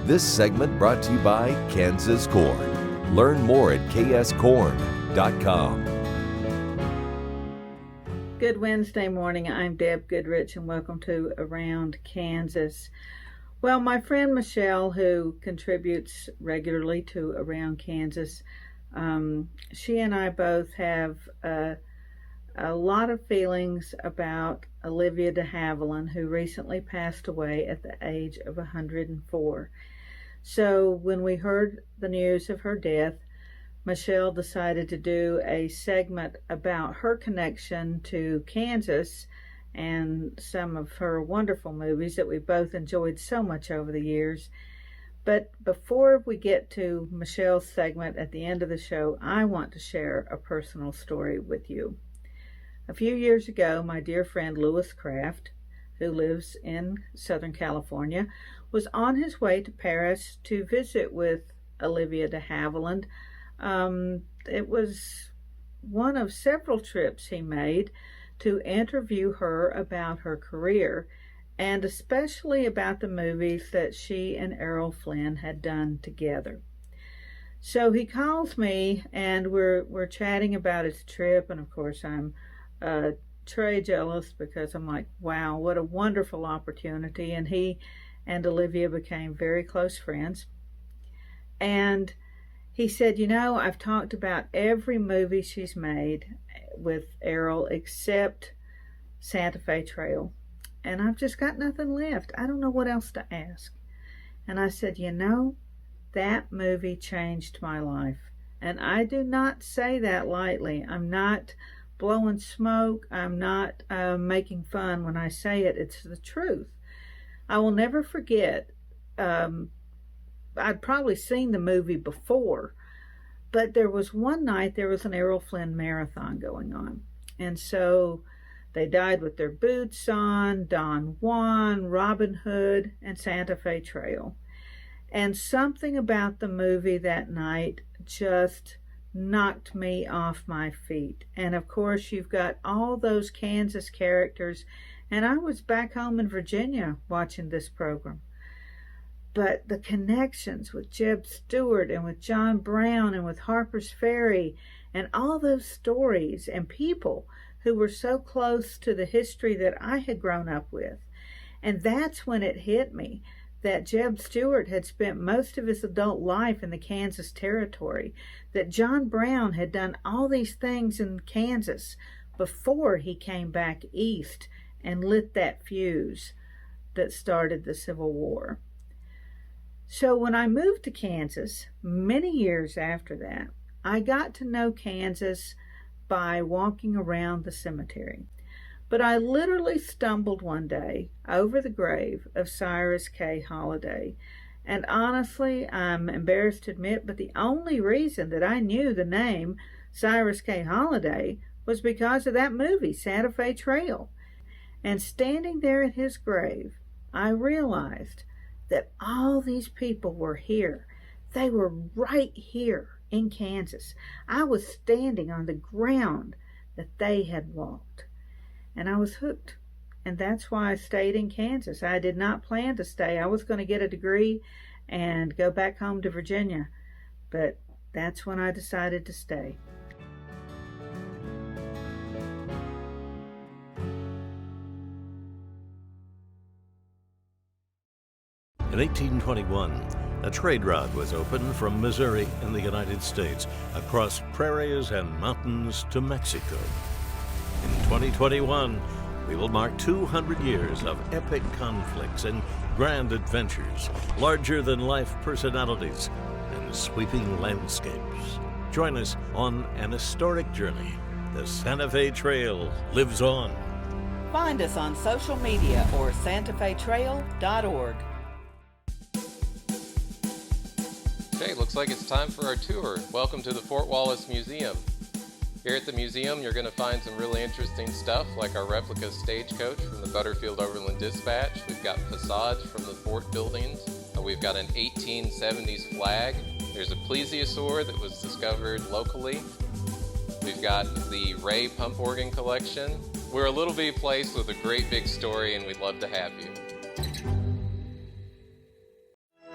This segment brought to you by Kansas Corn. Learn more at kscorn.com. Good Wednesday morning. I'm Deb Goodrich, and welcome to Around Kansas. Well, my friend Michelle, who contributes regularly to Around Kansas, she and I both have a lot of feelings about Olivia de Havilland, who recently passed away at the age of 104. So when we heard the news of her death, Michelle decided to do a segment about her connection to Kansas and some of her wonderful movies that we both enjoyed so much over the years. But before we get to Michelle's segment at the end of the show, I want to share a personal story with you. A few years ago, my dear friend Louis Kraft, who lives in Southern California, was on his way to Paris to visit with Olivia de Havilland. It was one of several trips he made to interview her about her career, and especially about the movies that she and Errol Flynn had done together. So he calls me, and we're chatting about his trip, and of course I'm très jealous because I'm like, wow, what a wonderful opportunity. And he and Olivia became very close friends. And he said, I've talked about every movie she's made with Errol except Santa Fe Trail, and I've just got nothing left. I don't know what else to ask. And I said, that movie changed my life. And I do not say that lightly. I'm not blowing smoke. I'm not making fun when I say it. It's the truth. I will never forget, I'd probably seen the movie before, but there was one night there was an Errol Flynn marathon going on. And so they died with their boots on, Don Juan, Robin Hood, and Santa Fe Trail. And something about the movie that night just knocked me off my feet. And of course, you've got all those Kansas characters. And I was back home in Virginia watching this program. But the connections with Jeb Stuart and with John Brown and with Harper's Ferry and all those stories and people who were so close to the history that I had grown up with. And that's when it hit me that Jeb Stuart had spent most of his adult life in the Kansas territory, that John Brown had done all these things in Kansas before he came back east and lit that fuse that started the Civil War. So when I moved to Kansas, many years after that, I got to know Kansas by walking around the cemetery. But I literally stumbled one day over the grave of Cyrus K. Holliday. And honestly, I'm embarrassed to admit, but the only reason that I knew the name Cyrus K. Holliday was because of that movie, Santa Fe Trail. And standing there at his grave, I realized that all these people were here. They were right here in Kansas. I was standing on the ground that they had walked. And I was hooked. And that's why I stayed in Kansas. I did not plan to stay. I was going to get a degree and go back home to Virginia. But that's when I decided to stay. In 1821, a trade route was opened from Missouri in the United States across prairies and mountains to Mexico. In 2021, we will mark 200 years of epic conflicts and grand adventures, larger-than-life personalities, and sweeping landscapes. Join us on an historic journey. The Santa Fe Trail lives on. Find us on social media or santafetrail.org. Okay, looks like it's time for our tour. Welcome to the Fort Wallace Museum. Here at the museum, you're going to find some really interesting stuff, like our replica stagecoach from the Butterfield Overland Dispatch. We've got facades from the fort buildings. We've got an 1870s flag. There's a plesiosaur that was discovered locally. We've got the Ray pump organ collection. We're a little bitty place with a great big story, and we'd love to have you.